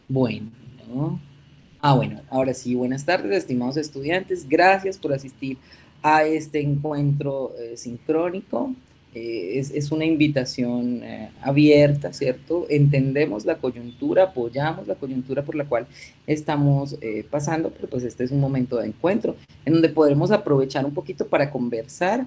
Bueno, ¿no? Bueno, ahora sí, buenas tardes, estimados estudiantes. Gracias por asistir a este encuentro sincrónico. Es una invitación abierta, ¿cierto? Entendemos la coyuntura, apoyamos la coyuntura por la cual estamos pasando, pero pues este es un momento de encuentro en donde podremos aprovechar un poquito para conversar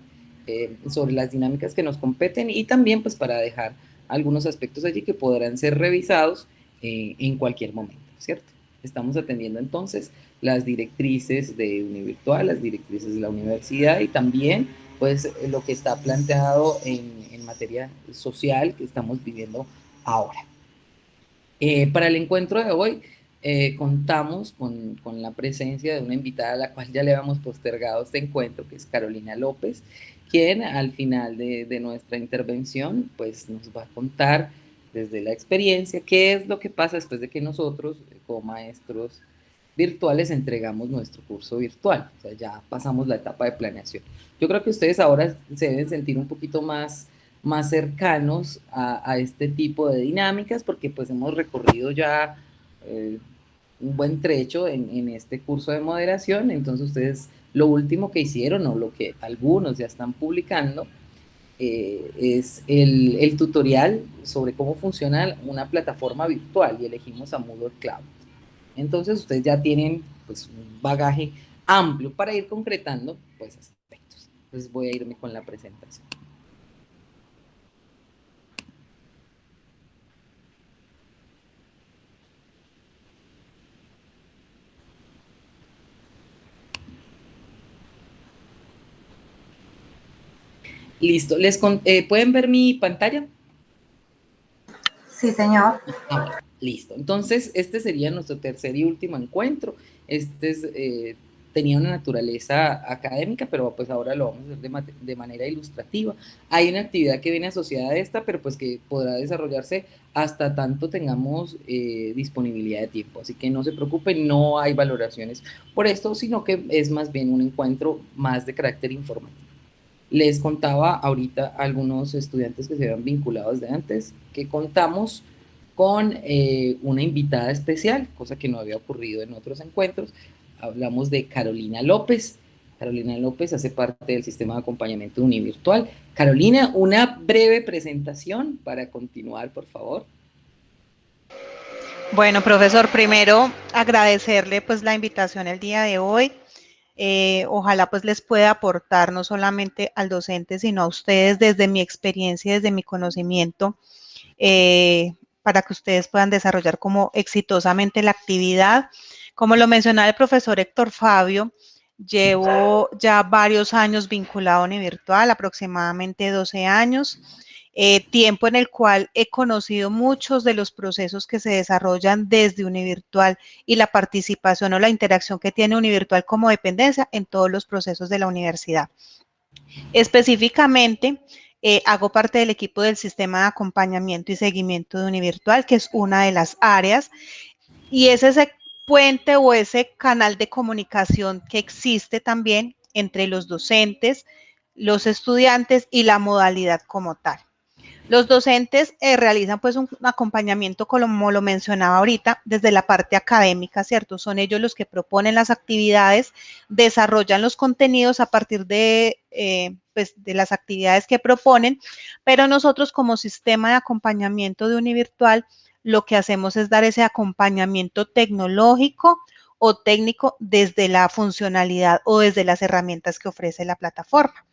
sobre las dinámicas que nos competen y también pues para dejar algunos aspectos allí que podrán ser revisados en cualquier momento, ¿cierto? Estamos atendiendo entonces las directrices de Univirtual, las directrices de la universidad y también pues lo que está planteado en materia social que estamos viviendo ahora. Para el encuentro de hoy contamos con la presencia de una invitada a la cual ya le habíamos postergado este encuentro, que es Carolina López, quien al final de nuestra intervención pues nos va a contar desde la experiencia qué es lo que pasa después de que nosotros como maestros virtuales entregamos nuestro curso virtual, o sea, ya pasamos la etapa de planeación. Yo creo que ustedes ahora se deben sentir un poquito más cercanos a este tipo de dinámicas porque pues hemos recorrido ya eh, un buen trecho en este curso de moderación, entonces ustedes lo último que hicieron o lo que algunos ya están publicando es el tutorial sobre cómo funciona una plataforma virtual y elegimos a Moodle Cloud. Entonces ustedes ya tienen pues un bagaje amplio para ir concretando pues aspectos. Entonces voy a irme con la presentación. Listo, ¿pueden ver mi pantalla? Sí, señor. Bueno, listo. Entonces, este sería nuestro tercer y último encuentro. Tenía una naturaleza académica, pero pues ahora lo vamos a hacer de manera ilustrativa. Hay una actividad que viene asociada a esta, pero pues que podrá desarrollarse hasta tanto tengamos disponibilidad de tiempo. Así que no se preocupen, no hay valoraciones por esto, sino que es más bien un encuentro más de carácter informativo. Les contaba ahorita a algunos estudiantes que se habían vinculado desde antes que contamos con una invitada especial, cosa que no había ocurrido en otros encuentros. Hablamos de Carolina López. Carolina López hace parte del sistema de acompañamiento univirtual. Carolina, una breve presentación para continuar, por favor. Bueno, profesor, primero agradecerle pues la invitación el día de hoy. Ojalá pues les pueda aportar no solamente al docente, sino a ustedes desde mi experiencia, desde mi conocimiento, para que ustedes puedan desarrollar como exitosamente la actividad. Como lo mencionaba el profesor Héctor Fabio, llevo ya varios años vinculado a Univirtual, aproximadamente 12 años. Tiempo en el cual he conocido muchos de los procesos que se desarrollan desde Univirtual y la participación o la interacción que tiene Univirtual como dependencia en todos los procesos de la universidad. Específicamente, hago parte del equipo del sistema de acompañamiento y seguimiento de Univirtual, que es una de las áreas, y es ese puente o ese canal de comunicación que existe también entre los docentes, los estudiantes y la modalidad como tal. Los docentes realizan pues un acompañamiento, como lo mencionaba ahorita, desde la parte académica, ¿cierto? Son ellos los que proponen las actividades, desarrollan los contenidos a partir pues, de las actividades que proponen, pero nosotros como sistema de acompañamiento de Univirtual, lo que hacemos es dar ese acompañamiento tecnológico o técnico desde la funcionalidad o desde las herramientas que ofrece la plataforma.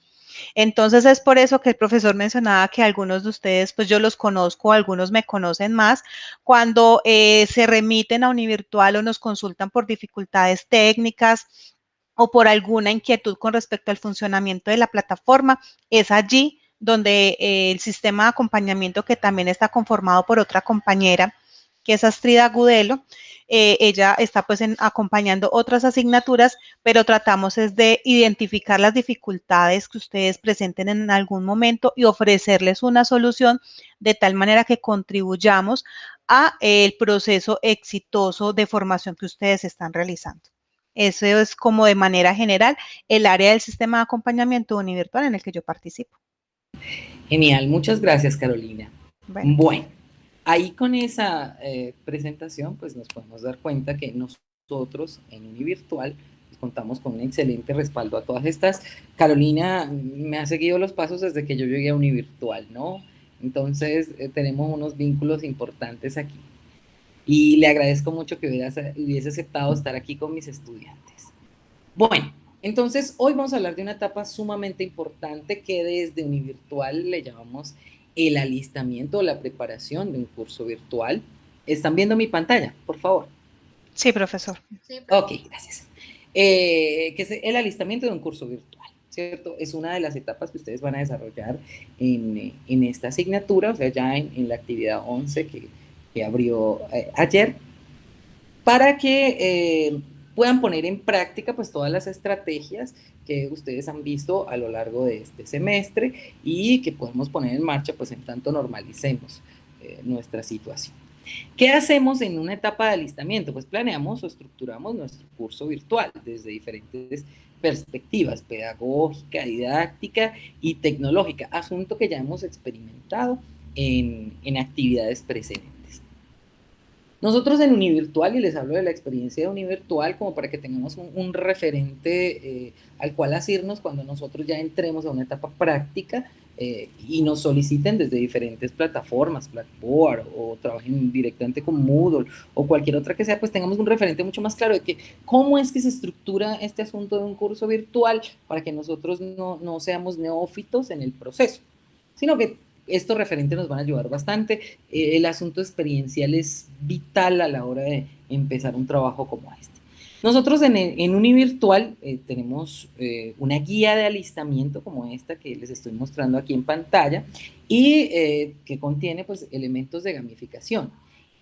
Entonces es por eso que el profesor mencionaba que algunos de ustedes, pues yo los conozco, algunos me conocen más, cuando se remiten a Univirtual o nos consultan por dificultades técnicas o por alguna inquietud con respecto al funcionamiento de la plataforma, es allí donde el sistema de acompañamiento, que también está conformado por otra compañera, que es Astrid Agudelo, ella está pues acompañando otras asignaturas, pero tratamos es de identificar las dificultades que ustedes presenten en algún momento y ofrecerles una solución de tal manera que contribuyamos a el proceso exitoso de formación que ustedes están realizando. Eso es como de manera general el área del sistema de acompañamiento univirtual en el que yo participo. Genial, muchas gracias, Carolina. Bueno, Bueno. Ahí con esa presentación, pues nos podemos dar cuenta que nosotros en Univirtual pues, contamos con un excelente respaldo a todas estas. Carolina me ha seguido los pasos desde que yo llegué a Univirtual, ¿no? Entonces tenemos unos vínculos importantes aquí. Y le agradezco mucho que hubiese aceptado estar aquí con mis estudiantes. Bueno, entonces hoy vamos a hablar de una etapa sumamente importante que desde Univirtual le llamamos el alistamiento o la preparación de un curso virtual. ¿Están viendo mi pantalla, por favor? Sí, profesor. Ok, gracias. Que es el alistamiento de un curso virtual, ¿cierto? Es una de las etapas que ustedes van a desarrollar en esta asignatura, o sea, ya en la actividad 11 que abrió ayer, para que puedan poner en práctica pues todas las estrategias que ustedes han visto a lo largo de este semestre y que podemos poner en marcha pues en tanto normalicemos nuestra situación. ¿Qué hacemos en una etapa de alistamiento? Pues planeamos o estructuramos nuestro curso virtual desde diferentes perspectivas, pedagógica, didáctica y tecnológica, asunto que ya hemos experimentado en actividades presentes. Nosotros en Univirtual, y les hablo de la experiencia de Univirtual como para que tengamos un referente al cual asirnos cuando nosotros ya entremos a una etapa práctica y nos soliciten desde diferentes plataformas, Blackboard o trabajen directamente con Moodle o cualquier otra que sea, pues tengamos un referente mucho más claro de que cómo es que se estructura este asunto de un curso virtual para que nosotros no seamos neófitos en el proceso, sino que estos referentes nos van a ayudar bastante. El asunto experiencial es vital a la hora de empezar un trabajo como este. Nosotros en Univirtual tenemos una guía de alistamiento como esta que les estoy mostrando aquí en pantalla y que contiene pues elementos de gamificación.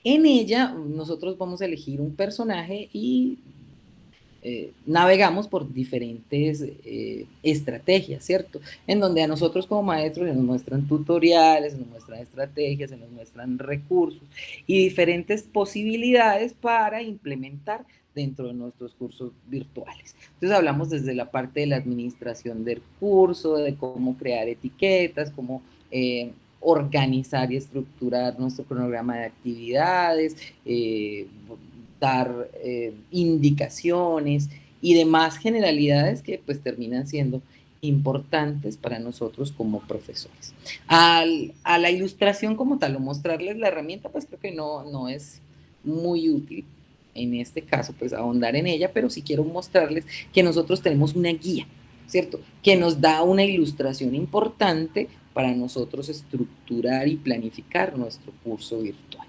En ella nosotros vamos a elegir un personaje y navegamos por diferentes estrategias, ¿cierto? En donde a nosotros como maestros se nos muestran tutoriales, se nos muestran estrategias, se nos muestran recursos y diferentes posibilidades para implementar dentro de nuestros cursos virtuales. Entonces hablamos desde la parte de la administración del curso, de cómo crear etiquetas, cómo organizar y estructurar nuestro cronograma de actividades, dar indicaciones y demás generalidades que pues terminan siendo importantes para nosotros como profesores. A la ilustración como tal, o mostrarles la herramienta, pues creo que no es muy útil en este caso, pues ahondar en ella, pero sí quiero mostrarles que nosotros tenemos una guía, ¿cierto? Que nos da una ilustración importante para nosotros estructurar y planificar nuestro curso virtual.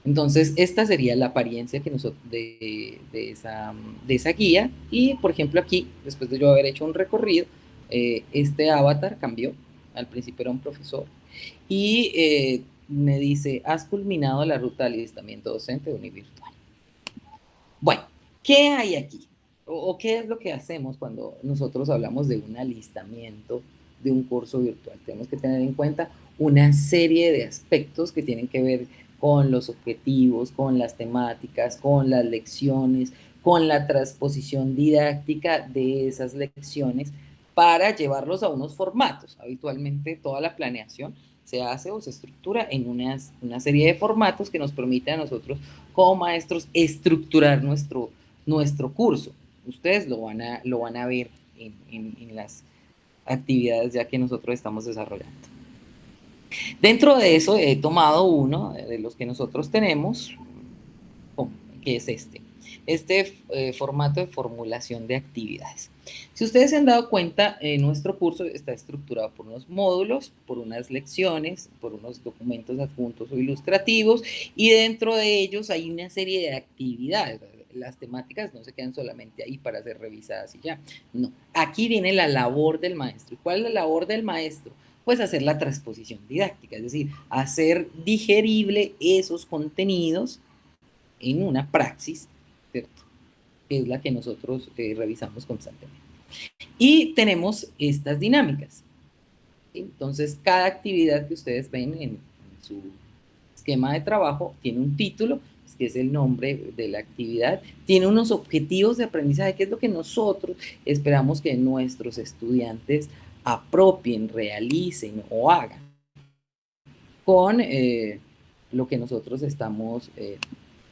Entonces, esta sería la apariencia que nosotros de esa guía. Y, por ejemplo, aquí, después de yo haber hecho un recorrido, este avatar cambió. Al principio era un profesor. Y me dice, has culminado la ruta de alistamiento docente de Univirtual. Bueno, ¿qué hay aquí? ¿O qué es lo que hacemos cuando nosotros hablamos de un alistamiento de un curso virtual? Tenemos que tener en cuenta una serie de aspectos que tienen que ver con los objetivos, con las temáticas, con las lecciones, con la transposición didáctica de esas lecciones para llevarlos a unos formatos. Habitualmente toda la planeación se hace o se estructura en una serie de formatos que nos permiten a nosotros como maestros estructurar nuestro curso. Ustedes lo van a ver en las actividades ya que nosotros estamos desarrollando. Dentro de eso he tomado uno de los que nosotros tenemos, que es este formato de formulación de actividades. Si ustedes se han dado cuenta, nuestro curso está estructurado por unos módulos, por unas lecciones, por unos documentos adjuntos o ilustrativos, y dentro de ellos hay una serie de actividades. Las temáticas no se quedan solamente ahí para ser revisadas y ya. No, aquí viene la labor del maestro. ¿Y cuál es la labor del maestro? Pues hacer la transposición didáctica, es decir, hacer digerible esos contenidos en una praxis, ¿cierto? Que es la que nosotros revisamos constantemente. Y tenemos estas dinámicas. ¿Sí? Entonces, cada actividad que ustedes ven en su esquema de trabajo tiene un título, que es el nombre de la actividad, tiene unos objetivos de aprendizaje, que es lo que nosotros esperamos que nuestros estudiantes apropien, realicen o hagan. con lo que nosotros estamos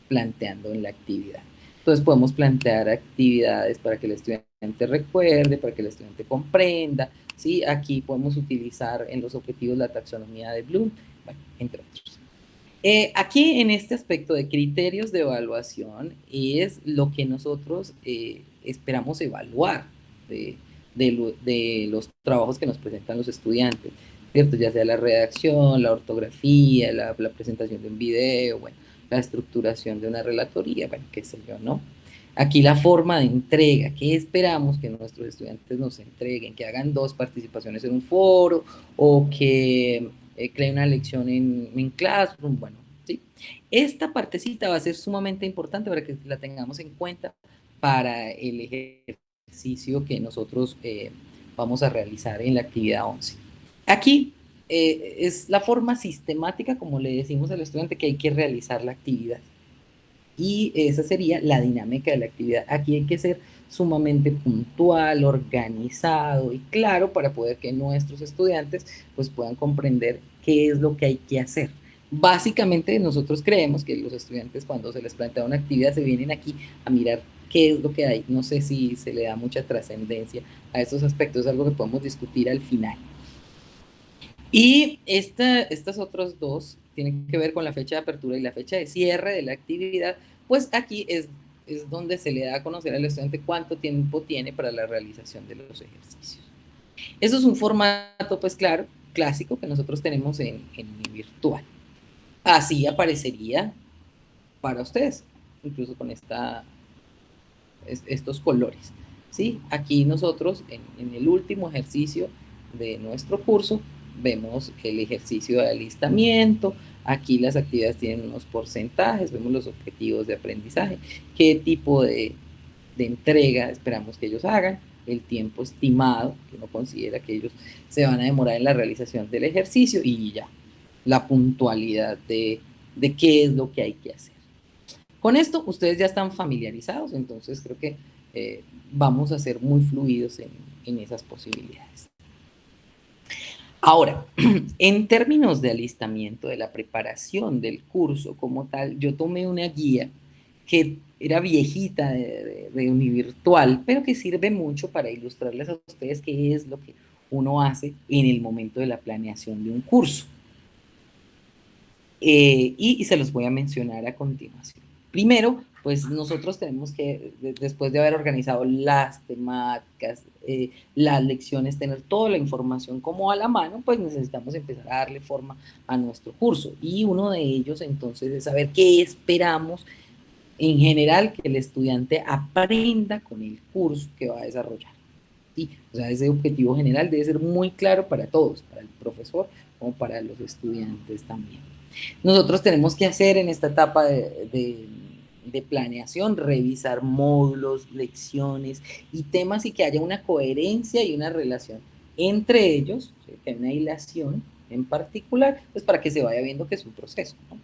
planteando en la actividad. Entonces podemos plantear actividades para que el estudiante recuerde, para que el estudiante comprenda, ¿sí? Aquí podemos utilizar en los objetivos la taxonomía de Bloom, bueno, entre otros. Aquí en este aspecto de criterios de evaluación es lo que nosotros esperamos evaluar de los trabajos que nos presentan los estudiantes, ¿cierto? Ya sea la redacción, la ortografía, la presentación de un video, bueno, la estructuración de una relatoría, bueno, qué sé yo, ¿no? Aquí la forma de entrega, ¿qué esperamos que nuestros estudiantes nos entreguen? Que hagan 2 participaciones en un foro o que creen una lección en Classroom, bueno, ¿sí? Esta partecita va a ser sumamente importante para que la tengamos en cuenta para el ejercicio que nosotros vamos a realizar en la actividad 11. Aquí es la forma sistemática, como le decimos al estudiante, que hay que realizar la actividad. Y esa sería la dinámica de la actividad. Aquí hay que ser sumamente puntual, organizado y claro para poder que nuestros estudiantes pues puedan comprender qué es lo que hay que hacer. Básicamente nosotros creemos que los estudiantes cuando se les plantea una actividad se vienen aquí a mirar qué es lo que hay. No sé si se le da mucha trascendencia a estos aspectos, es algo que podemos discutir al final. Y estas otras 2 tienen que ver con la fecha de apertura y la fecha de cierre de la actividad, pues aquí es donde se le da a conocer al estudiante cuánto tiempo tiene para la realización de los ejercicios. Eso es un formato, pues claro, clásico que nosotros tenemos en virtual. Así aparecería para ustedes, incluso con estos colores, ¿sí? Aquí nosotros, en el último ejercicio de nuestro curso, vemos el ejercicio de alistamiento, aquí las actividades tienen unos porcentajes, vemos los objetivos de aprendizaje, qué tipo de entrega esperamos que ellos hagan, el tiempo estimado que uno considera que ellos se van a demorar en la realización del ejercicio y ya, la puntualidad de qué es lo que hay que hacer. Con esto ustedes ya están familiarizados, entonces creo que vamos a ser muy fluidos en esas posibilidades. Ahora, en términos de alistamiento, de la preparación del curso como tal, yo tomé una guía que era viejita de Univirtual, pero que sirve mucho para ilustrarles a ustedes qué es lo que uno hace en el momento de la planeación de un curso. Y se los voy a mencionar a continuación. Primero, pues nosotros tenemos que, después de haber organizado las temáticas, las lecciones, tener toda la información como a la mano, pues necesitamos empezar a darle forma a nuestro curso. Y uno de ellos entonces es saber qué esperamos en general que el estudiante aprenda con el curso que va a desarrollar. ¿Sí? O sea, ese objetivo general debe ser muy claro para todos, para el profesor como para los estudiantes también. Nosotros tenemos que hacer en esta etapa de planeación, revisar módulos, lecciones y temas y que haya una coherencia y una relación entre ellos, ¿sí? Que haya una hilación en particular, pues para que se vaya viendo que es un proceso, ¿no?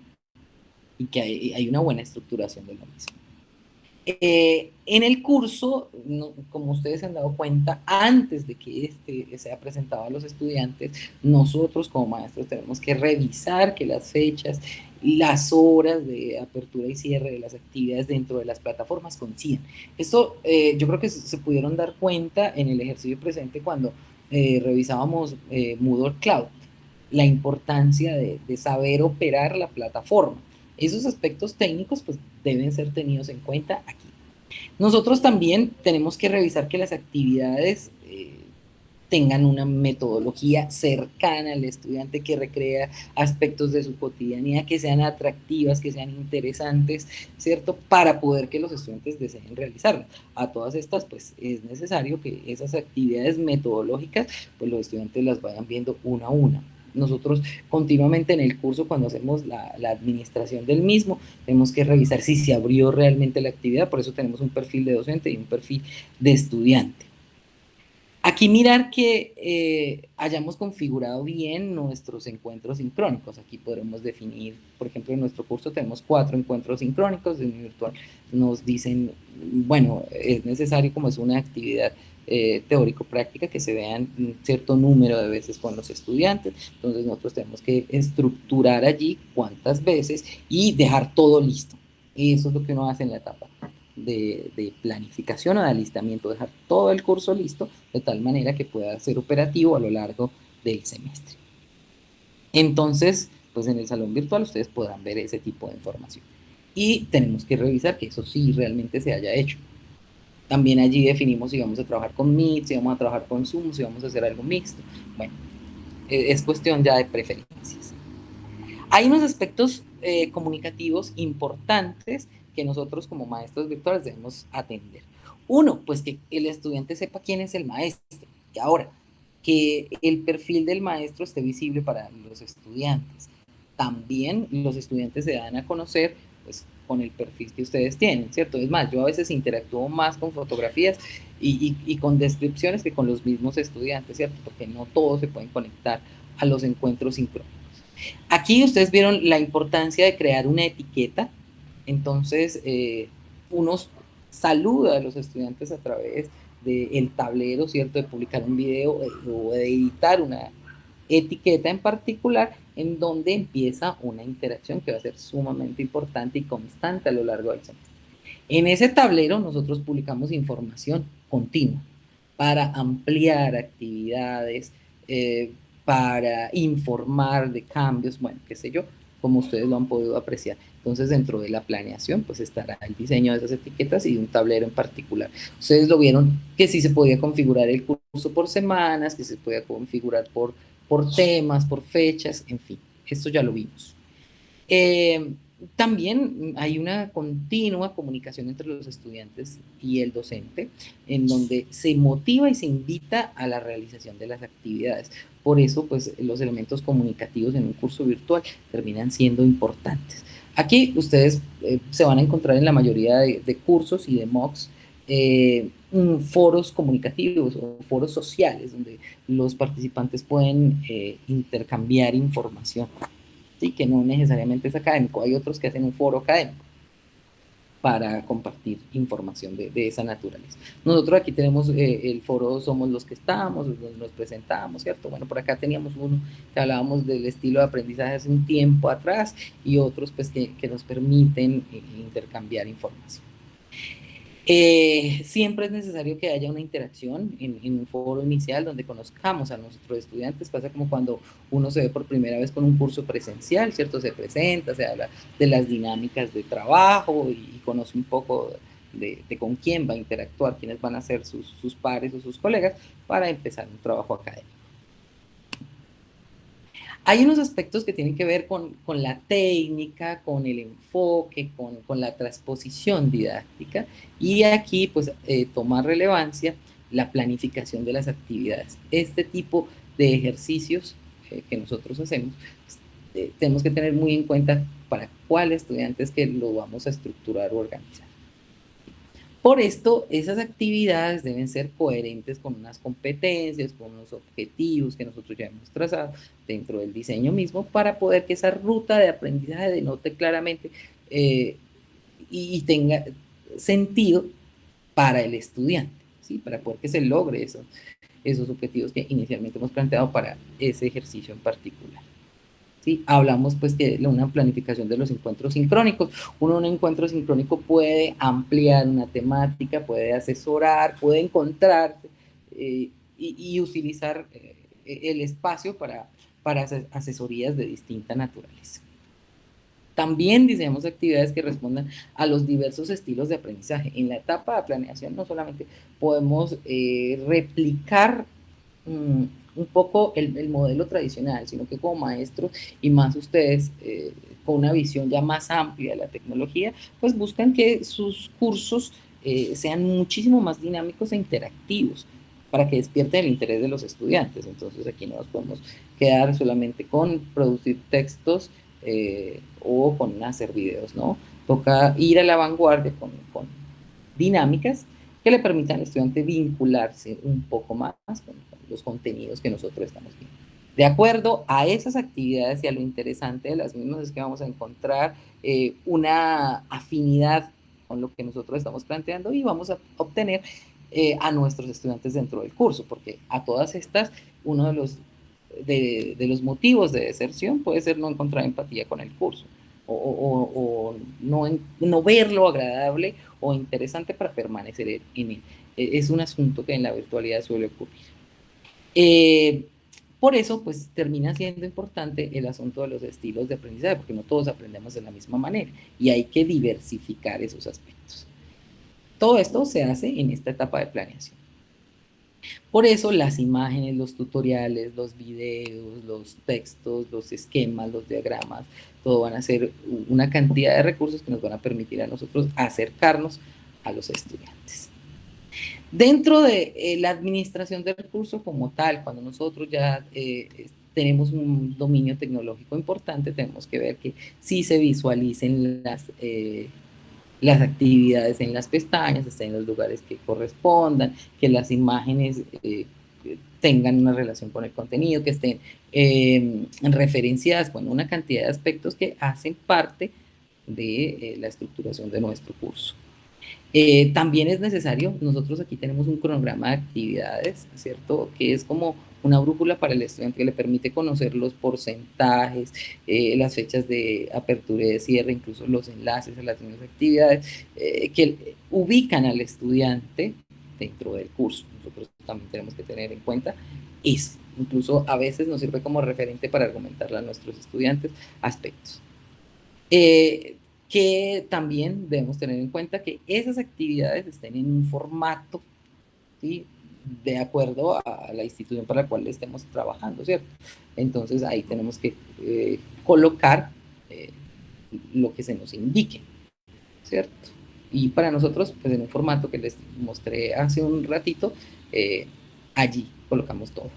Y que hay una buena estructuración de lo mismo. En el curso, no, como ustedes se han dado cuenta, antes de que este sea presentado a los estudiantes, nosotros como maestros tenemos que revisar que las fechas, las horas de apertura y cierre de las actividades dentro de las plataformas coincidan. Esto yo creo que se pudieron dar cuenta en el ejercicio presente cuando revisábamos Moodle Cloud, la importancia de saber operar la plataforma. Esos aspectos técnicos pues deben ser tenidos en cuenta aquí. Nosotros también tenemos que revisar que las actividades tengan una metodología cercana al estudiante que recrea aspectos de su cotidianidad, que sean atractivas, que sean interesantes, ¿cierto? Para poder que los estudiantes deseen realizarlas. A todas estas, pues, es necesario que esas actividades metodológicas, pues, los estudiantes las vayan viendo una a una. Nosotros continuamente en el curso, cuando hacemos la administración del mismo, tenemos que revisar si se abrió realmente la actividad, por eso tenemos un perfil de docente y un perfil de estudiante. Aquí mirar que hayamos configurado bien nuestros encuentros sincrónicos. Aquí podremos definir, por ejemplo, en nuestro curso tenemos 4 encuentros sincrónicos de Univirtual. Nos dicen, bueno, es necesario como es una actividad teórico-práctica, que se vean un cierto número de veces con los estudiantes. Entonces nosotros tenemos que estructurar allí cuántas veces y dejar todo listo. Eso es lo que uno hace en la etapa de planificación o de alistamiento, dejar todo el curso listo de tal manera que pueda ser operativo a lo largo del semestre. Entonces, pues en el salón virtual ustedes podrán ver ese tipo de información. Y tenemos que revisar que eso sí realmente se haya hecho. También allí definimos si vamos a trabajar con Meet, si vamos a trabajar con Zoom, si vamos a hacer algo mixto. Bueno, es cuestión ya de preferencias. Hay unos aspectos comunicativos importantes que nosotros como maestros virtuales debemos atender. Uno, pues que el estudiante sepa quién es el maestro. Y ahora, que el perfil del maestro esté visible para los estudiantes. También los estudiantes se dan a conocer pues, con el perfil que ustedes tienen, ¿cierto? Es más, yo a veces interactúo más con fotografías y con descripciones que con los mismos estudiantes, ¿cierto? Porque no todos se pueden conectar a los encuentros sincrónicos. Aquí ustedes vieron la importancia de crear una etiqueta. Entonces, uno saluda a los estudiantes a través del tablero, ¿cierto? De publicar un video o de editar una etiqueta en particular en donde empieza una interacción que va a ser sumamente importante y constante a lo largo del semestre. En ese tablero nosotros publicamos información continua para ampliar actividades, para informar de cambios, bueno, qué sé yo, como ustedes lo han podido apreciar. Entonces, dentro de la planeación, pues estará el diseño de esas etiquetas y de un tablero en particular. Ustedes lo vieron que sí se podía configurar el curso por semanas, que se podía configurar por temas, por fechas, en fin, esto ya lo vimos. También hay una continua comunicación entre los estudiantes y el docente, en donde se motiva y se invita a la realización de las actividades. Por eso, pues, los elementos comunicativos en un curso virtual terminan siendo importantes. Aquí ustedes se van a encontrar en la mayoría de cursos y de MOOCs foros comunicativos o foros sociales, donde los participantes pueden intercambiar información. ¿Sí? Que no necesariamente es académico, hay otros que hacen un foro académico para compartir información de esa naturaleza. Nosotros aquí tenemos el foro Somos los que estamos, nos presentamos, ¿cierto? Bueno, por acá teníamos uno que hablábamos del estilo de aprendizaje hace un tiempo atrás y otros pues que nos permiten intercambiar información. Siempre es necesario que haya una interacción en un foro inicial donde conozcamos a nuestros estudiantes. Pasa como cuando uno se ve por primera vez con un curso presencial, ¿cierto? Se presenta, se habla de las dinámicas de trabajo y conoce un poco de con quién va a interactuar, quiénes van a ser sus pares o sus colegas para empezar un trabajo académico. Hay unos aspectos que tienen que ver con la técnica, con el enfoque, con la transposición didáctica, y aquí pues toma relevancia la planificación de las actividades. Este tipo de ejercicios que nosotros hacemos, tenemos que tener muy en cuenta para cuáles estudiantes que lo vamos a estructurar o organizar. Por esto, esas actividades deben ser coherentes con unas competencias, con unos objetivos que nosotros ya hemos trazado dentro del diseño mismo para poder que esa ruta de aprendizaje denote claramente y tenga sentido para el estudiante, ¿sí? Para poder que se logre esos objetivos que inicialmente hemos planteado para ese ejercicio en particular. ¿Sí? Hablamos pues que una planificación de los encuentros sincrónicos. Uno en un encuentro sincrónico puede ampliar una temática, puede asesorar, puede encontrarse y utilizar el espacio para asesorías de distinta naturaleza. También diseñamos actividades que respondan a los diversos estilos de aprendizaje. En la etapa de planeación no solamente podemos replicar un poco el modelo tradicional, sino que como maestros y más ustedes con una visión ya más amplia de la tecnología, pues buscan que sus cursos sean muchísimo más dinámicos e interactivos para que despierten el interés de los estudiantes. Entonces aquí no nos podemos quedar solamente con producir textos o con hacer videos, ¿no? Toca ir a la vanguardia con dinámicas que le permitan al estudiante vincularse un poco más con los contenidos que nosotros estamos viendo. De acuerdo a esas actividades y a lo interesante de las mismas es que vamos a encontrar una afinidad con lo que nosotros estamos planteando y vamos a obtener a nuestros estudiantes dentro del curso, porque a todas estas, uno de los motivos de deserción puede ser no encontrar empatía con el curso, o no verlo agradable o interesante para permanecer en él. Es un asunto que en la virtualidad suele ocurrir. Por eso, pues termina siendo importante el asunto de los estilos de aprendizaje, porque no todos aprendemos de la misma manera y hay que diversificar esos aspectos. Todo esto se hace en esta etapa de planeación. Por eso las imágenes, los tutoriales, los videos, los textos, los esquemas, los diagramas, todo van a ser una cantidad de recursos que nos van a permitir a nosotros acercarnos a los estudiantes. Dentro de la administración del recurso como tal, cuando nosotros ya tenemos un dominio tecnológico importante, tenemos que ver que sí se visualicen las actividades en las pestañas, estén en los lugares que correspondan, que las imágenes tengan una relación con el contenido, que estén referenciadas, bueno, una cantidad de aspectos que hacen parte de la estructuración de nuestro curso. También es necesario, nosotros aquí tenemos un cronograma de actividades, ¿cierto? Que es como una brújula para el estudiante que le permite conocer los porcentajes, las fechas de apertura y de cierre, incluso los enlaces a las mismas actividades, que ubican al estudiante dentro del curso. Nosotros también tenemos que tener en cuenta eso. Incluso a veces nos sirve como referente para argumentarle a nuestros estudiantes aspectos. Que también debemos tener en cuenta que esas actividades estén en un formato, ¿sí?, de acuerdo a la institución para la cual estemos trabajando, ¿cierto? Entonces ahí tenemos que colocar lo que se nos indique, ¿cierto? Y para nosotros, pues en un formato que les mostré hace un ratito, allí colocamos todo.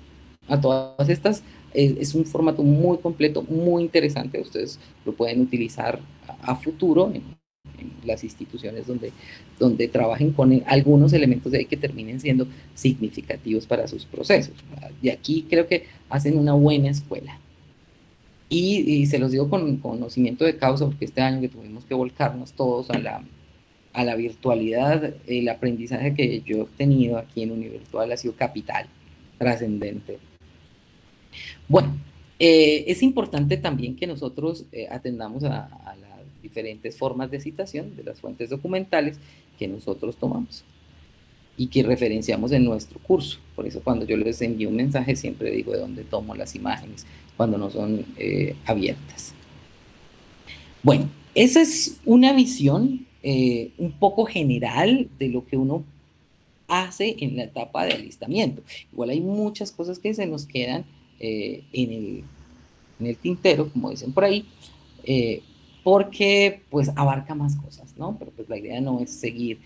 A todas estas es un formato muy completo, muy interesante. Ustedes lo pueden utilizar a futuro en las instituciones donde trabajen con algunos elementos de ahí que terminen siendo significativos para sus procesos. Y aquí creo que hacen una buena escuela. Y se los digo con conocimiento de causa, porque este año que tuvimos que volcarnos todos a la virtualidad, el aprendizaje que yo he obtenido aquí en Univirtual ha sido capital, trascendente. Bueno, es importante también que nosotros atendamos a las diferentes formas de citación de las fuentes documentales que nosotros tomamos y que referenciamos en nuestro curso. Por eso cuando yo les envío un mensaje siempre digo de dónde tomo las imágenes cuando no son abiertas. Bueno, esa es una visión un poco general de lo que uno hace en la etapa de alistamiento. Igual hay muchas cosas que se nos quedan en el tintero, como dicen por ahí, porque pues abarca más cosas, ¿no? Pero pues la idea no es seguir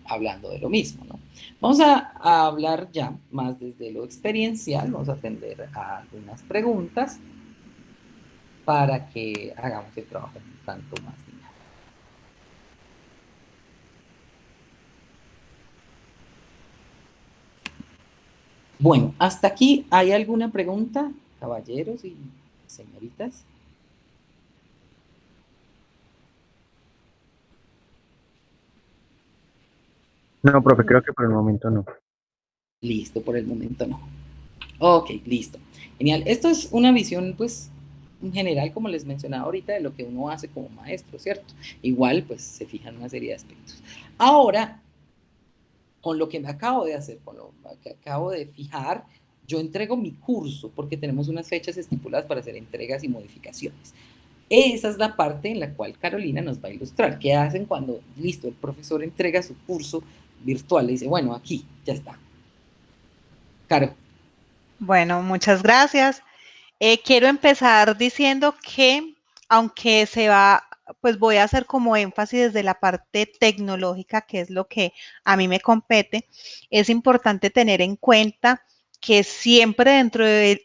hablando de lo mismo, ¿no? Vamos a hablar ya más desde lo experiencial, vamos a atender a algunas preguntas para que hagamos el trabajo un tanto más dinámico. Bueno, hasta aquí, ¿hay alguna pregunta, caballeros y señoritas? No, profe, creo que por el momento no. Listo, por el momento no. Ok, listo. Genial. Esto es una visión, pues, en general, como les mencionaba ahorita, de lo que uno hace como maestro, ¿cierto? Igual, pues, se fijan una serie de aspectos. Ahora, con lo que me acabo de hacer, con lo que acabo de fijar, yo entrego mi curso porque tenemos unas fechas estipuladas para hacer entregas y modificaciones. Esa es la parte en la cual Carolina nos va a ilustrar. ¿Qué hacen cuando, listo, el profesor entrega su curso virtual? Le dice, bueno, aquí, ya está. Caro. Bueno, muchas gracias. Quiero empezar diciendo que, aunque pues voy a hacer como énfasis desde la parte tecnológica, que es lo que a mí me compete, es importante tener en cuenta que siempre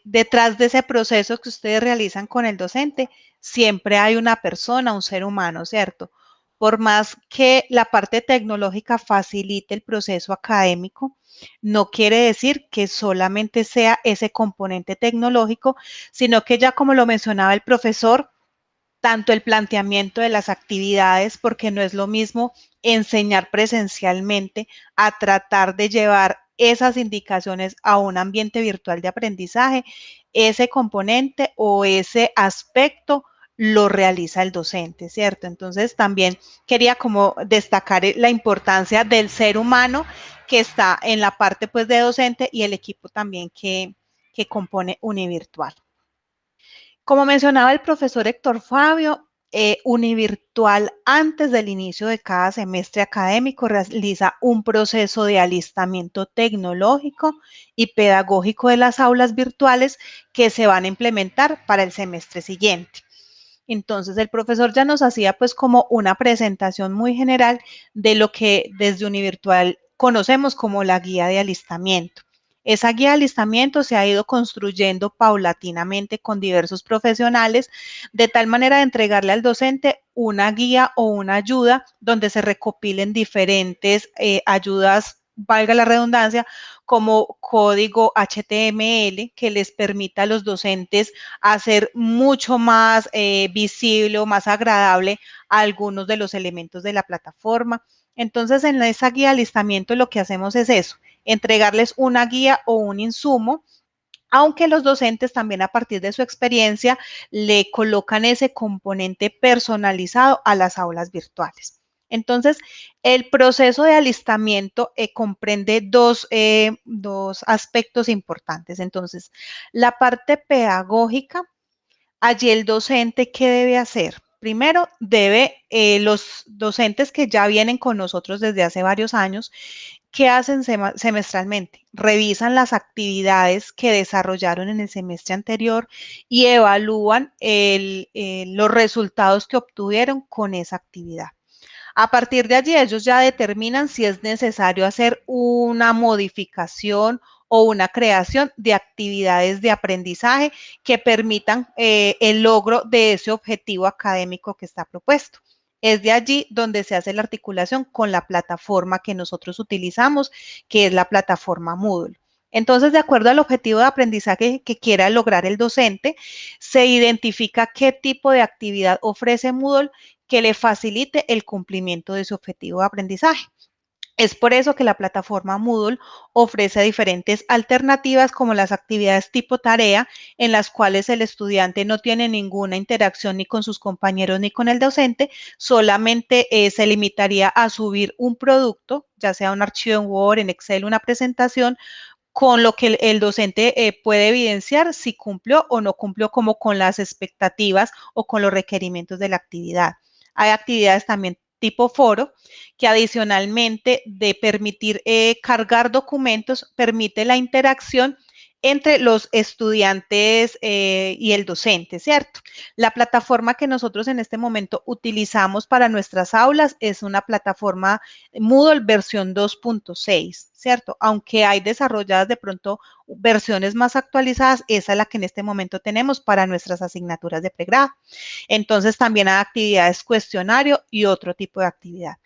detrás de ese proceso que ustedes realizan con el docente, siempre hay una persona, un ser humano, ¿cierto? Por más que la parte tecnológica facilite el proceso académico, no quiere decir que solamente sea ese componente tecnológico, sino que ya como lo mencionaba el profesor, tanto el planteamiento de las actividades, porque no es lo mismo enseñar presencialmente a tratar de llevar esas indicaciones a un ambiente virtual de aprendizaje. Ese componente o ese aspecto lo realiza el docente, ¿cierto? Entonces también quería como destacar la importancia del ser humano que está en la parte pues de docente y el equipo también que compone Univirtual. Como mencionaba el profesor Héctor Fabio, Univirtual antes del inicio de cada semestre académico realiza un proceso de alistamiento tecnológico y pedagógico de las aulas virtuales que se van a implementar para el semestre siguiente. Entonces el profesor ya nos hacía pues como una presentación muy general de lo que desde Univirtual conocemos como la guía de alistamiento. Esa guía de alistamiento se ha ido construyendo paulatinamente con diversos profesionales de tal manera de entregarle al docente una guía o una ayuda donde se recopilen diferentes ayudas, valga la redundancia, como código HTML que les permita a los docentes hacer mucho más visible o más agradable a algunos de los elementos de la plataforma. Entonces, en esa guía de alistamiento lo que hacemos es eso, entregarles una guía o un insumo, aunque los docentes también a partir de su experiencia le colocan ese componente personalizado a las aulas virtuales. Entonces, el proceso de alistamiento comprende dos aspectos importantes. Entonces, la parte pedagógica, allí el docente, ¿qué debe hacer? Primero, los docentes que ya vienen con nosotros desde hace varios años, ¿qué hacen semestralmente? Revisan las actividades que desarrollaron en el semestre anterior y evalúan los resultados que obtuvieron con esa actividad. A partir de allí, ellos ya determinan si es necesario hacer una modificación o una creación de actividades de aprendizaje que permitan el logro de ese objetivo académico que está propuesto. Es de allí donde se hace la articulación con la plataforma que nosotros utilizamos, que es la plataforma Moodle. Entonces, de acuerdo al objetivo de aprendizaje que quiera lograr el docente, se identifica qué tipo de actividad ofrece Moodle que le facilite el cumplimiento de su objetivo de aprendizaje. Es por eso que la plataforma Moodle ofrece diferentes alternativas como las actividades tipo tarea, en las cuales el estudiante no tiene ninguna interacción ni con sus compañeros ni con el docente, solamente se limitaría a subir un producto, ya sea un archivo en Word, en Excel, una presentación, con lo que el docente puede evidenciar si cumplió o no cumplió como con las expectativas o con los requerimientos de la actividad. Hay actividades también tipo foro, que adicionalmente de permitir cargar documentos, permite la interacción entre los estudiantes y el docente, ¿cierto? La plataforma que nosotros en este momento utilizamos para nuestras aulas es una plataforma Moodle versión 2.6, ¿cierto? Aunque hay desarrolladas de pronto versiones más actualizadas, esa es la que en este momento tenemos para nuestras asignaturas de pregrado. Entonces también hay actividades cuestionario y otro tipo de actividad.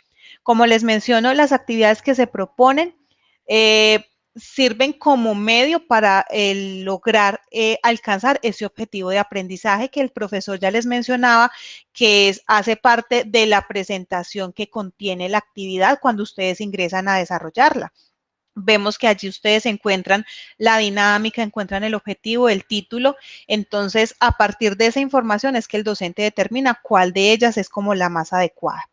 Como les menciono, las actividades que se proponen sirven como medio para lograr alcanzar ese objetivo de aprendizaje que el profesor ya les mencionaba, que hace parte de la presentación que contiene la actividad cuando ustedes ingresan a desarrollarla. Vemos que allí ustedes encuentran la dinámica, encuentran el objetivo, el título. Entonces, a partir de esa información es que el docente determina cuál de ellas es como la más adecuada.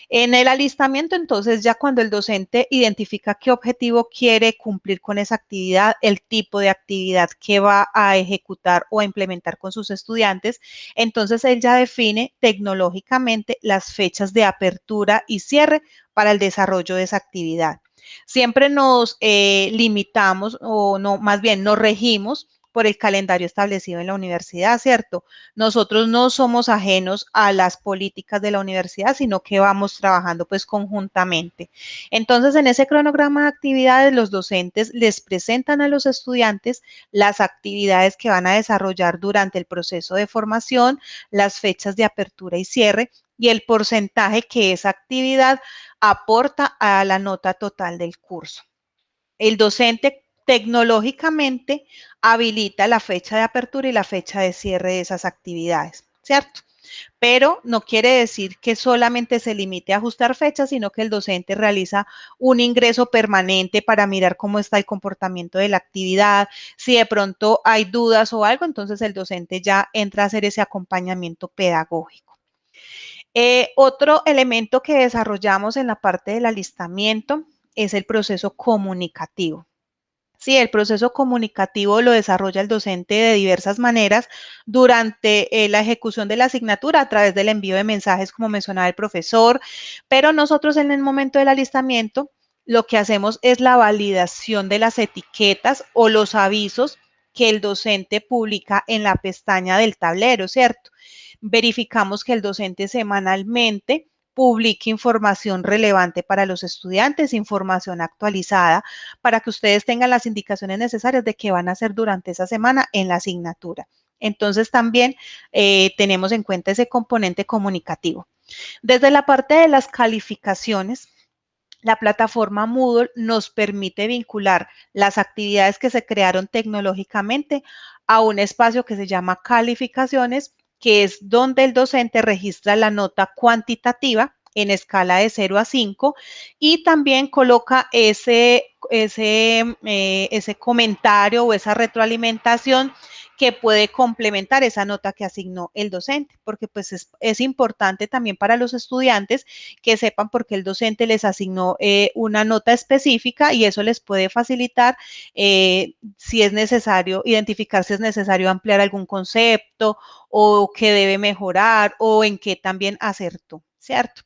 En el alistamiento, entonces, ya cuando el docente identifica qué objetivo quiere cumplir con esa actividad, el tipo de actividad que va a ejecutar o a implementar con sus estudiantes, entonces él ya define tecnológicamente las fechas de apertura y cierre para el desarrollo de esa actividad. Siempre nos limitamos o no, más bien nos regimos por el calendario establecido en la universidad, ¿cierto? Nosotros no somos ajenos a las políticas de la universidad, sino que vamos trabajando pues conjuntamente. Entonces, en ese cronograma de actividades, los docentes les presentan a los estudiantes las actividades que van a desarrollar durante el proceso de formación, las fechas de apertura y cierre y el porcentaje que esa actividad aporta a la nota total del curso. El docente tecnológicamente habilita la fecha de apertura y la fecha de cierre de esas actividades, ¿cierto? pero no quiere decir que solamente se limite a ajustar fechas, sino que el docente realiza un ingreso permanente para mirar cómo está el comportamiento de la actividad. Si de pronto hay dudas o algo, entonces el docente ya entra a hacer ese acompañamiento pedagógico. Otro elemento que desarrollamos en la parte del alistamiento es el proceso comunicativo. Sí, el proceso comunicativo lo desarrolla el docente de diversas maneras durante la ejecución de la asignatura a través del envío de mensajes, como mencionaba el profesor, pero nosotros en el momento del alistamiento lo que hacemos es la validación de las etiquetas o los avisos que el docente publica en la pestaña del tablero, ¿cierto? Verificamos que el docente semanalmente publique información relevante para los estudiantes, información actualizada, para que ustedes tengan las indicaciones necesarias de qué van a hacer durante esa semana en la asignatura. Entonces también tenemos en cuenta ese componente comunicativo. Desde la parte de las calificaciones, la plataforma Moodle nos permite vincular las actividades que se crearon tecnológicamente a un espacio que se llama calificaciones, que es donde el docente registra la nota cuantitativa en escala de 0 a 5 y también coloca ese comentario o esa retroalimentación que puede complementar esa nota que asignó el docente, porque pues es importante también para los estudiantes que sepan por qué el docente les asignó una nota específica y eso les puede facilitar si es necesario identificar si es necesario ampliar algún concepto o qué debe mejorar o en qué también acertó, ¿cierto?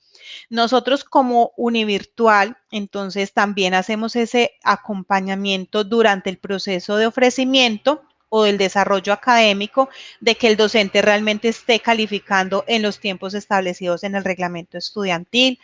Nosotros como Univirtual, entonces también hacemos ese acompañamiento durante el proceso de ofrecimiento o del desarrollo académico de que el docente realmente esté calificando en los tiempos establecidos en el reglamento estudiantil.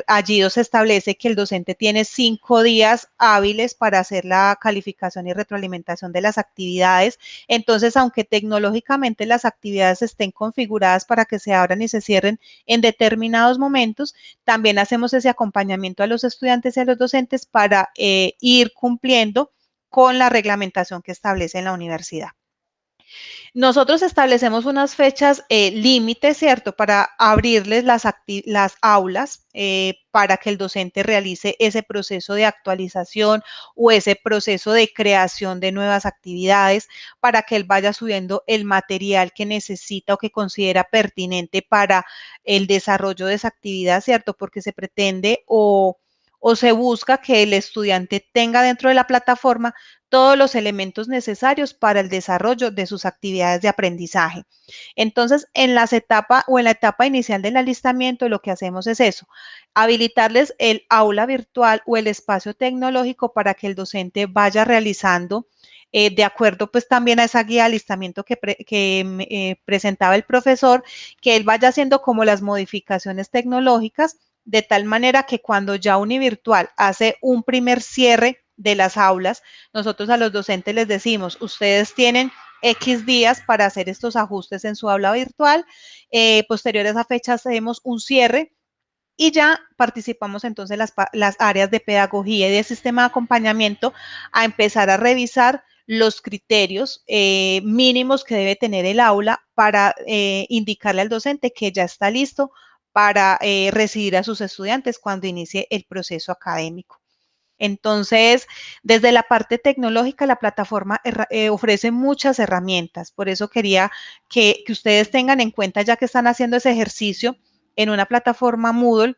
Allí se establece que el docente tiene 5 días hábiles para hacer la calificación y retroalimentación de las actividades. Entonces, aunque tecnológicamente las actividades estén configuradas para que se abran y se cierren en determinados momentos, también hacemos ese acompañamiento a los estudiantes y a los docentes para ir cumpliendo con la reglamentación que establece en la universidad. Nosotros establecemos unas fechas límites, ¿cierto?, para abrirles las aulas para que el docente realice ese proceso de actualización o ese proceso de creación de nuevas actividades, para que él vaya subiendo el material que necesita o que considera pertinente para el desarrollo de esa actividad, ¿cierto?, porque se pretende o se busca que el estudiante tenga dentro de la plataforma todos los elementos necesarios para el desarrollo de sus actividades de aprendizaje. Entonces, en la etapa inicial del alistamiento, lo que hacemos es eso, habilitarles el aula virtual o el espacio tecnológico para que el docente vaya realizando de acuerdo pues también a esa guía de alistamiento que presentaba el profesor, que él vaya haciendo como las modificaciones tecnológicas de tal manera que cuando ya Univirtual hace un primer cierre de las aulas, nosotros a los docentes les decimos, ustedes tienen X días para hacer estos ajustes en su aula virtual, posterior a esa fecha hacemos un cierre y ya participamos entonces las áreas de pedagogía y de sistema de acompañamiento a empezar a revisar los criterios mínimos que debe tener el aula para indicarle al docente que ya está listo para recibir a sus estudiantes cuando inicie el proceso académico. Entonces, desde la parte tecnológica, la plataforma ofrece muchas herramientas. Por eso quería que ustedes tengan en cuenta, ya que están haciendo ese ejercicio en una plataforma Moodle,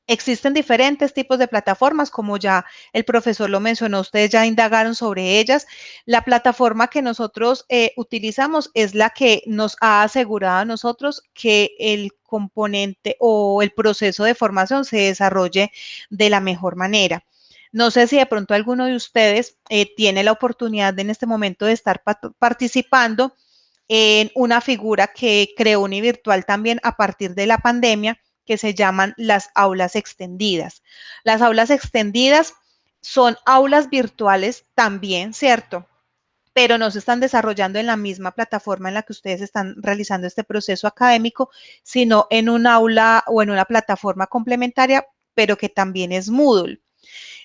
existen diferentes tipos de plataformas, como ya el profesor lo mencionó, ustedes ya indagaron sobre ellas. La plataforma que nosotros utilizamos es la que nos ha asegurado a nosotros que el componente o el proceso de formación se desarrolle de la mejor manera. No sé si de pronto alguno de ustedes tiene la oportunidad en este momento de estar participando en una figura que creó Univirtual también a partir de la pandemia, que se llaman las aulas extendidas. Las aulas extendidas son aulas virtuales también, ¿cierto?, pero no se están desarrollando en la misma plataforma en la que ustedes están realizando este proceso académico, sino en un aula o en una plataforma complementaria, pero que también es Moodle.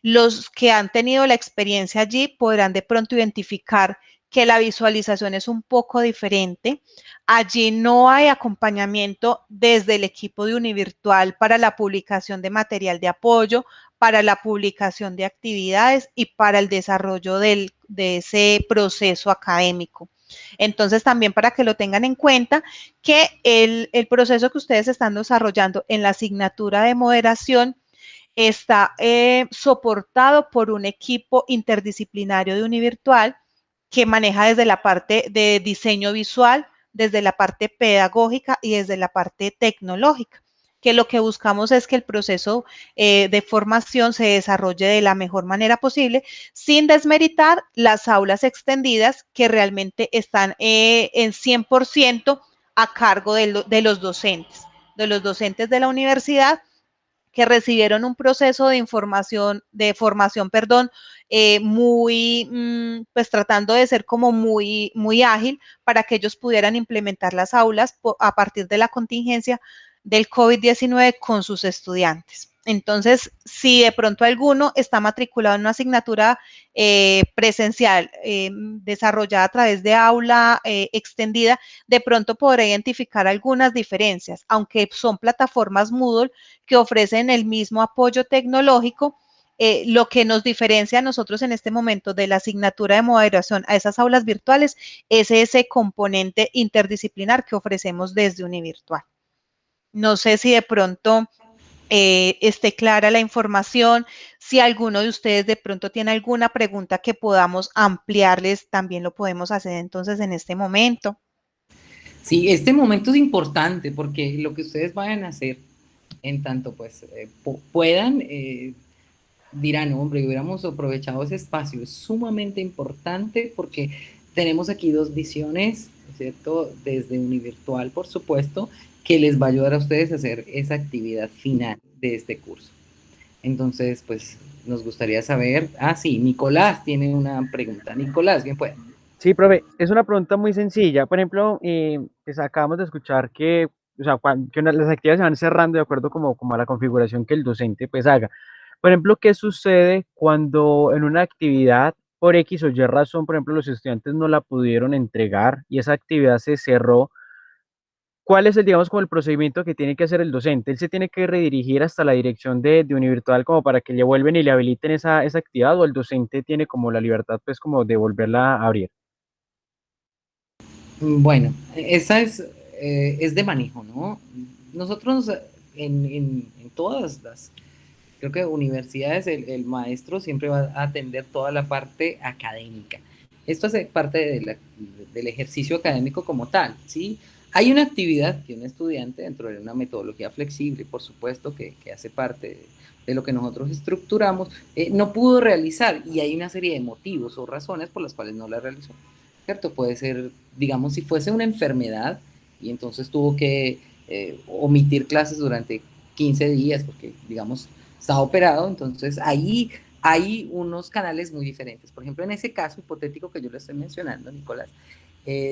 Los que han tenido la experiencia allí podrán de pronto identificar que la visualización es un poco diferente. Allí no hay acompañamiento desde el equipo de Univirtual para la publicación de material de apoyo, para la publicación de actividades y para el desarrollo de ese proceso académico. Entonces, también para que lo tengan en cuenta, que el proceso que ustedes están desarrollando en la asignatura de moderación está soportado por un equipo interdisciplinario de Univirtual que maneja desde la parte de diseño visual, desde la parte pedagógica y desde la parte tecnológica, que lo que buscamos es que el proceso de formación se desarrolle de la mejor manera posible, sin desmeritar las aulas extendidas que realmente están en 100% a cargo de los docentes de la universidad, que recibieron un proceso de formación, muy, pues tratando de ser como muy ágil para que ellos pudieran implementar las aulas a partir de la contingencia del COVID-19 con sus estudiantes. Entonces, si de pronto alguno está matriculado en una asignatura presencial desarrollada a través de aula extendida, de pronto podrá identificar algunas diferencias, aunque son plataformas Moodle que ofrecen el mismo apoyo tecnológico. Lo que nos diferencia a nosotros en este momento de la asignatura de moderación a esas aulas virtuales es ese componente interdisciplinar que ofrecemos desde Univirtual. No sé si de pronto esté clara la información. Si alguno de ustedes de pronto tiene alguna pregunta que podamos ampliarles, también lo podemos hacer entonces en este momento. Sí, este momento es importante porque lo que ustedes vayan a hacer, en tanto pues puedan, dirán, hombre, hubiéramos aprovechado ese espacio. Es sumamente importante porque tenemos aquí dos visiones, ¿cierto? Desde Univirtual, por supuesto, que les va a ayudar a ustedes a hacer esa actividad final de este curso. Entonces, pues nos gustaría saber, sí, Nicolás tiene una pregunta. Nicolás, bien puede. Sí, profe, es una pregunta muy sencilla. Por ejemplo, pues acabamos de escuchar que, o sea, las actividades se van cerrando de acuerdo como a la configuración que el docente pues haga. Por ejemplo, ¿qué sucede cuando en una actividad, por X o Y razón, por ejemplo, los estudiantes no la pudieron entregar y esa actividad se cerró? ¿Cuál es digamos, como el procedimiento que tiene que hacer el docente? ¿Él se tiene que redirigir hasta la dirección de Univirtual como para que le vuelven y le habiliten esa actividad, o el docente tiene como la libertad, pues, como de volverla a abrir? Bueno, esa es de manejo, ¿no? Nosotros en todas las, creo que universidades, el maestro siempre va a atender toda la parte académica. Esto hace parte del ejercicio académico como tal, ¿sí? Hay una actividad que un estudiante, dentro de una metodología flexible, por supuesto, que hace parte de lo que nosotros estructuramos, no pudo realizar, y hay una serie de motivos o razones por las cuales no la realizó, ¿cierto? Puede ser, digamos, si fuese una enfermedad y entonces tuvo que omitir clases durante 15 días porque, digamos, está operado, entonces ahí hay unos canales muy diferentes. Por ejemplo, en ese caso hipotético que yo le estoy mencionando, Nicolás,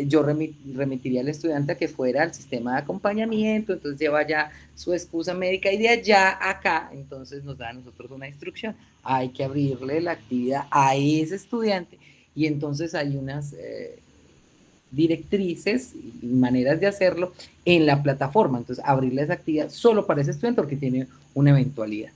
yo remitiría al estudiante a que fuera al sistema de acompañamiento, entonces lleva ya su excusa médica y de allá acá, entonces nos da a nosotros una instrucción. Hay que abrirle la actividad a ese estudiante y entonces hay unas directrices y maneras de hacerlo en la plataforma. Entonces, abrirle esa actividad solo para ese estudiante porque tiene una eventualidad.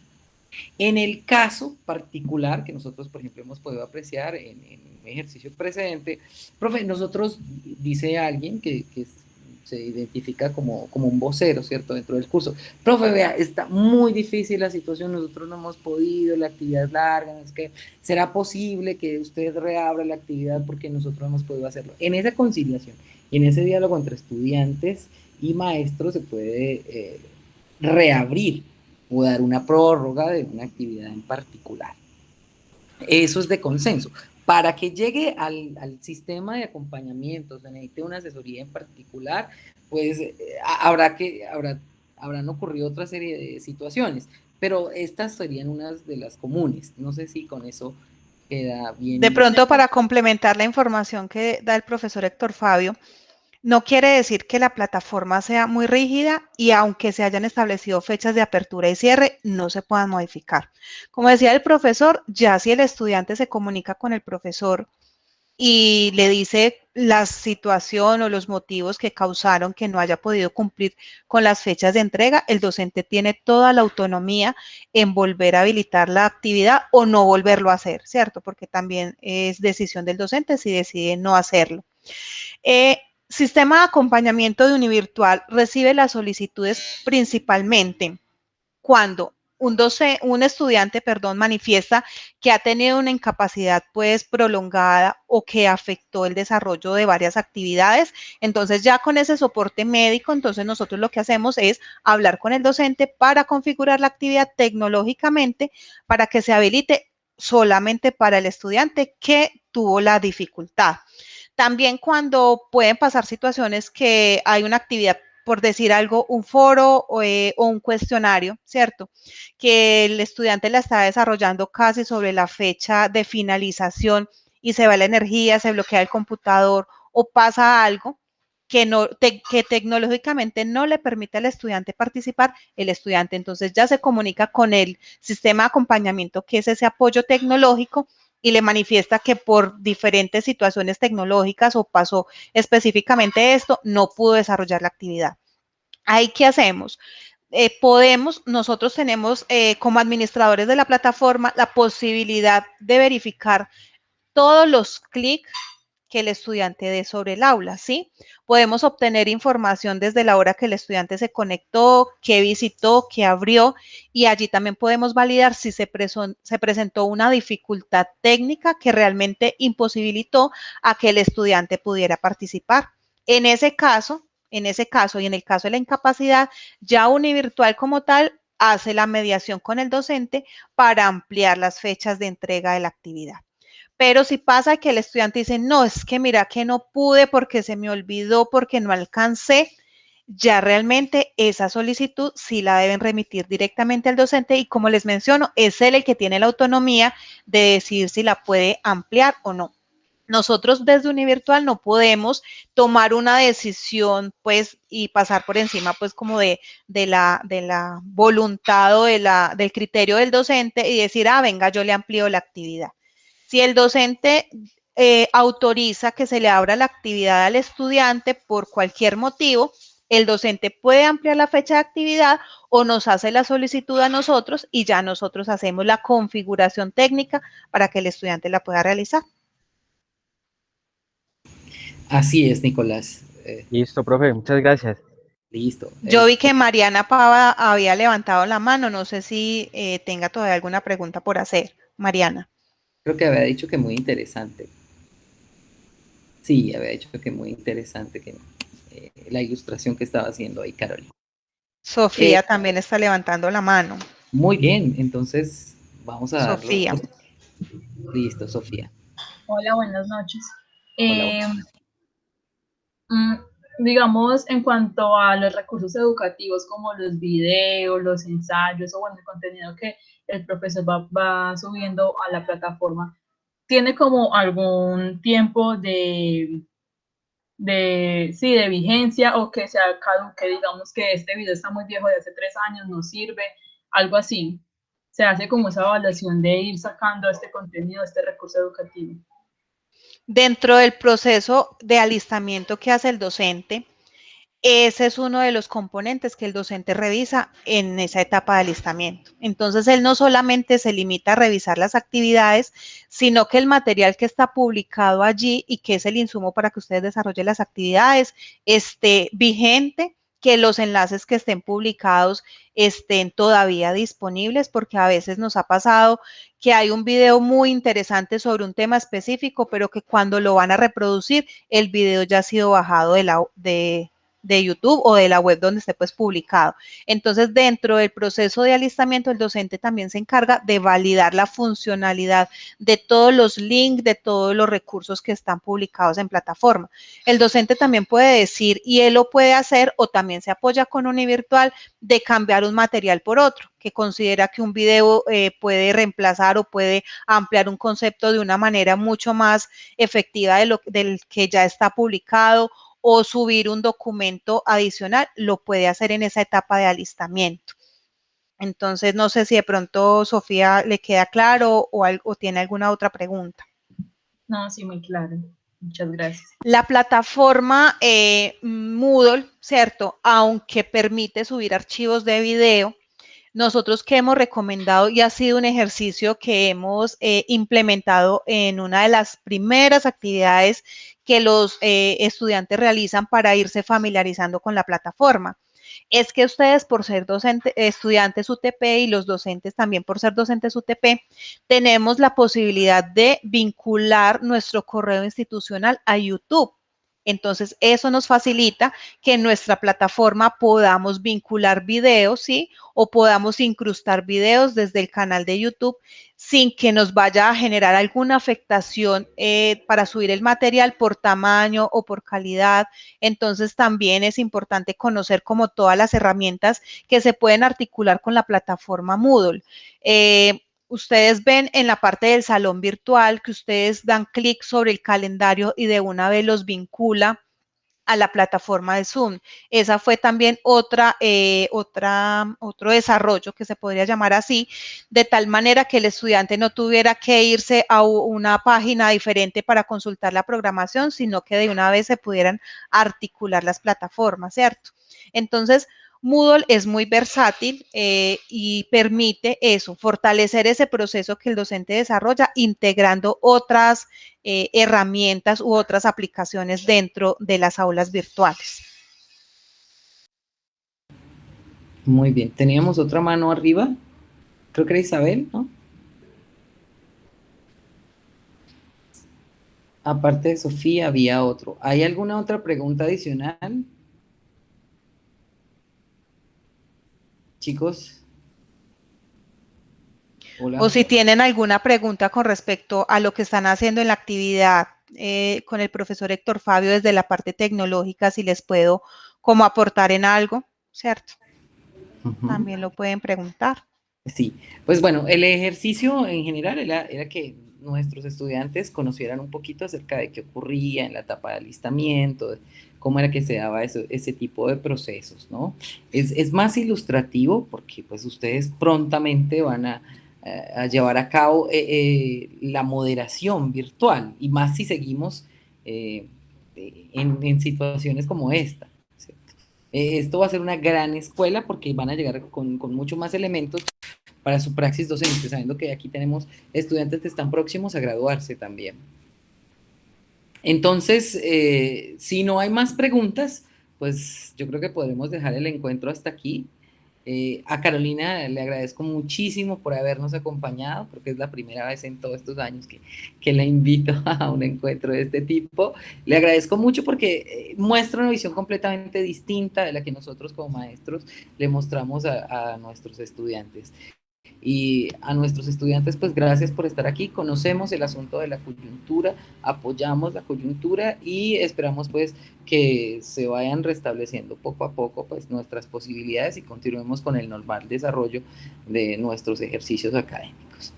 En el caso particular que nosotros, por ejemplo, hemos podido apreciar en un ejercicio precedente, profe, nosotros, dice alguien que se identifica como un vocero, ¿cierto?, dentro del curso. Profe, vea, está muy difícil la situación, nosotros no hemos podido, la actividad es larga, es que será posible que usted reabra la actividad porque nosotros no hemos podido hacerlo. En esa conciliación y en ese diálogo entre estudiantes y maestros se puede reabrir o dar una prórroga de una actividad en particular. Eso es de consenso. Para que llegue al sistema de acompañamiento, se necesite una asesoría en particular, pues habrán ocurrido otra serie de situaciones, pero estas serían unas de las comunes. No sé si con eso queda bien. De pronto, para complementar la información que da el profesor Héctor Fabio, no quiere decir que la plataforma sea muy rígida y aunque se hayan establecido fechas de apertura y cierre, no se puedan modificar. Como decía el profesor, ya si el estudiante se comunica con el profesor y le dice la situación o los motivos que causaron que no haya podido cumplir con las fechas de entrega, el docente tiene toda la autonomía en volver a habilitar la actividad o no volverlo a hacer, ¿cierto? Porque también es decisión del docente si decide no hacerlo. Sistema de acompañamiento de Univirtual recibe las solicitudes principalmente cuando un estudiante, manifiesta que ha tenido una incapacidad pues prolongada o que afectó el desarrollo de varias actividades. Entonces ya con ese soporte médico, entonces nosotros lo que hacemos es hablar con el docente para configurar la actividad tecnológicamente para que se habilite solamente para el estudiante que tuvo la dificultad. También cuando pueden pasar situaciones que hay una actividad, por decir algo, un foro o un cuestionario, ¿cierto? Que el estudiante la está desarrollando casi sobre la fecha de finalización y se va la energía, se bloquea el computador o pasa algo que tecnológicamente no le permite al estudiante participar, el estudiante entonces ya se comunica con el sistema de acompañamiento, que es ese apoyo tecnológico, y le manifiesta que por diferentes situaciones tecnológicas o pasó específicamente esto, no pudo desarrollar la actividad. ¿Ahí qué hacemos? Nosotros tenemos como administradores de la plataforma la posibilidad de verificar todos los clics que el estudiante dé sobre el aula, ¿sí? Podemos obtener información desde la hora que el estudiante se conectó, qué visitó, qué abrió, y allí también podemos validar si se presentó una dificultad técnica que realmente imposibilitó a que el estudiante pudiera participar. En ese caso y en el caso de la incapacidad, ya Univirtual como tal hace la mediación con el docente para ampliar las fechas de entrega de la actividad. Pero si pasa que el estudiante dice, no, es que mira que no pude porque se me olvidó, porque no alcancé, ya realmente esa solicitud sí la deben remitir directamente al docente y como les menciono, es él el que tiene la autonomía de decidir si la puede ampliar o no. Nosotros desde Univirtual no podemos tomar una decisión pues y pasar por encima pues como de la voluntad o del criterio del docente y decir, venga, yo le amplío la actividad. Si el docente autoriza que se le abra la actividad al estudiante por cualquier motivo, el docente puede ampliar la fecha de actividad o nos hace la solicitud a nosotros y ya nosotros hacemos la configuración técnica para que el estudiante la pueda realizar. Así es, Nicolás. Listo, profe, muchas gracias. Listo. Yo vi que Mariana Pava había levantado la mano, no sé si tenga todavía alguna pregunta por hacer, Mariana. Creo que había dicho que muy interesante. Sí, había dicho que muy interesante que, la ilustración que estaba haciendo ahí, Carolina. Sofía también está levantando la mano. Muy bien, entonces vamos a darle. Sofía. Listo, Sofía. Hola, buenas noches. Hola. Digamos, en cuanto a los recursos educativos como los videos, los ensayos o bueno, el contenido que el profesor va subiendo a la plataforma, ¿tiene como algún tiempo de vigencia o que sea caduque? Digamos que este video está muy viejo, de hace 3 años, no sirve, algo así. Se hace como esa evaluación de ir sacando este contenido, este recurso educativo. Dentro del proceso de alistamiento que hace el docente, ese es uno de los componentes que el docente revisa en esa etapa de alistamiento. Entonces, él no solamente se limita a revisar las actividades, sino que el material que está publicado allí y que es el insumo para que ustedes desarrollen las actividades esté vigente, que los enlaces que estén publicados estén todavía disponibles, porque a veces nos ha pasado que hay un video muy interesante sobre un tema específico, pero que cuando lo van a reproducir, el video ya ha sido bajado de YouTube o de la web donde esté pues publicado. Entonces, dentro del proceso de alistamiento, el docente también se encarga de validar la funcionalidad de todos los links, de todos los recursos que están publicados en plataforma. El docente también puede decir, y él lo puede hacer, o también se apoya con Univirtual, de cambiar un material por otro, que considera que un video puede reemplazar o puede ampliar un concepto de una manera mucho más efectiva del que ya está publicado, o subir un documento adicional, lo puede hacer en esa etapa de alistamiento. Entonces, no sé si de pronto Sofía le queda claro o tiene alguna otra pregunta. No, sí, muy claro. Muchas gracias. La plataforma Moodle, ¿cierto? Aunque permite subir archivos de video, nosotros que hemos recomendado y ha sido un ejercicio que hemos implementado en una de las primeras actividades que los estudiantes realizan para irse familiarizando con la plataforma. Es que ustedes por ser estudiantes UTP y los docentes también por ser docentes UTP, tenemos la posibilidad de vincular nuestro correo institucional a YouTube. Entonces, eso nos facilita que en nuestra plataforma podamos vincular videos, ¿sí? O podamos incrustar videos desde el canal de YouTube sin que nos vaya a generar alguna afectación para subir el material por tamaño o por calidad. Entonces, también es importante conocer como todas las herramientas que se pueden articular con la plataforma Moodle. Ustedes ven en la parte del salón virtual que ustedes dan clic sobre el calendario y de una vez los vincula a la plataforma de Zoom. Esa fue también otro desarrollo que se podría llamar así, de tal manera que el estudiante no tuviera que irse a una página diferente para consultar la programación, sino que de una vez se pudieran articular las plataformas, ¿cierto? Entonces, Moodle es muy versátil y permite eso, fortalecer ese proceso que el docente desarrolla integrando otras herramientas u otras aplicaciones dentro de las aulas virtuales. Muy bien, teníamos otra mano arriba, creo que era Isabel, ¿no? Aparte de Sofía, había otro. ¿Hay alguna otra pregunta adicional? Chicos. Hola. O si tienen alguna pregunta con respecto a lo que están haciendo en la actividad con el profesor Héctor Fabio desde la parte tecnológica, si les puedo como aportar en algo, ¿cierto? También lo pueden preguntar. Sí, pues bueno, el ejercicio en general era que nuestros estudiantes conocieran un poquito acerca de qué ocurría en la etapa de alistamiento, de cómo era que se daba ese tipo de procesos, ¿no? Es más ilustrativo porque pues ustedes prontamente van a llevar a cabo la moderación virtual y más si seguimos en situaciones como esta. Esto va a ser una gran escuela porque van a llegar con mucho más elementos para su praxis docente, sabiendo que aquí tenemos estudiantes que están próximos a graduarse también. Entonces, si no hay más preguntas, pues yo creo que podremos dejar el encuentro hasta aquí. A Carolina le agradezco muchísimo por habernos acompañado, porque es la primera vez en todos estos años que la invito a un encuentro de este tipo. Le agradezco mucho porque muestra una visión completamente distinta de la que nosotros como maestros le mostramos a nuestros estudiantes. Y a nuestros estudiantes, pues gracias por estar aquí. Conocemos el asunto de la coyuntura, apoyamos la coyuntura y esperamos pues que se vayan restableciendo poco a poco pues nuestras posibilidades y continuemos con el normal desarrollo de nuestros ejercicios académicos.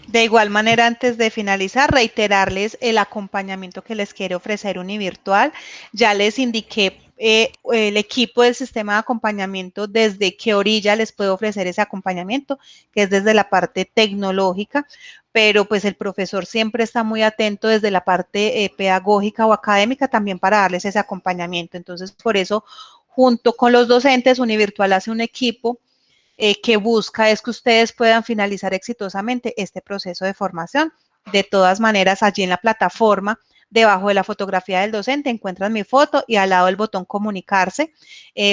De igual manera, antes de finalizar, reiterarles el acompañamiento que les quiere ofrecer Univirtual. Ya les indiqué el equipo del sistema de acompañamiento desde qué orilla les puede ofrecer ese acompañamiento, que es desde la parte tecnológica, pero pues el profesor siempre está muy atento desde la parte pedagógica o académica también para darles ese acompañamiento. Entonces, por eso, junto con los docentes, Univirtual hace un equipo que busca es que ustedes puedan finalizar exitosamente este proceso de formación. De todas maneras, allí en la plataforma, debajo de la fotografía del docente, encuentran mi foto y al lado el botón comunicarse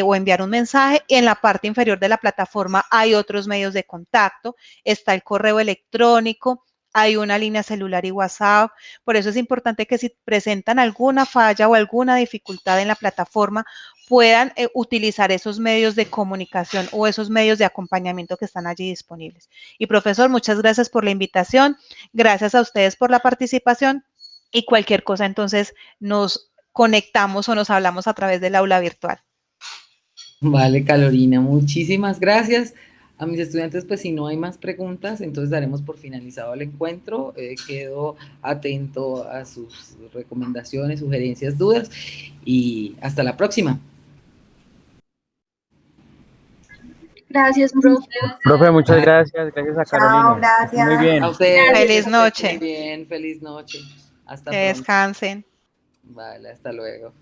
o enviar un mensaje. Y en la parte inferior de la plataforma hay otros medios de contacto. Está el correo electrónico, hay una línea celular y WhatsApp. Por eso es importante que si presentan alguna falla o alguna dificultad en la plataforma, puedan utilizar esos medios de comunicación o esos medios de acompañamiento que están allí disponibles. Y profesor, muchas gracias por la invitación, gracias a ustedes por la participación y cualquier cosa entonces nos conectamos o nos hablamos a través del aula virtual. Vale, Carolina, muchísimas gracias. A mis estudiantes, pues si no hay más preguntas, entonces daremos por finalizado el encuentro. Quedo atento a sus recomendaciones, sugerencias, dudas y hasta la próxima. Gracias, profe. Profe, muchas gracias. Gracias a Carolina. Chao, gracias. Muy bien. A ustedes. Feliz noche. Muy bien, feliz noche. Hasta Que pronto. descansen. Vale, hasta luego.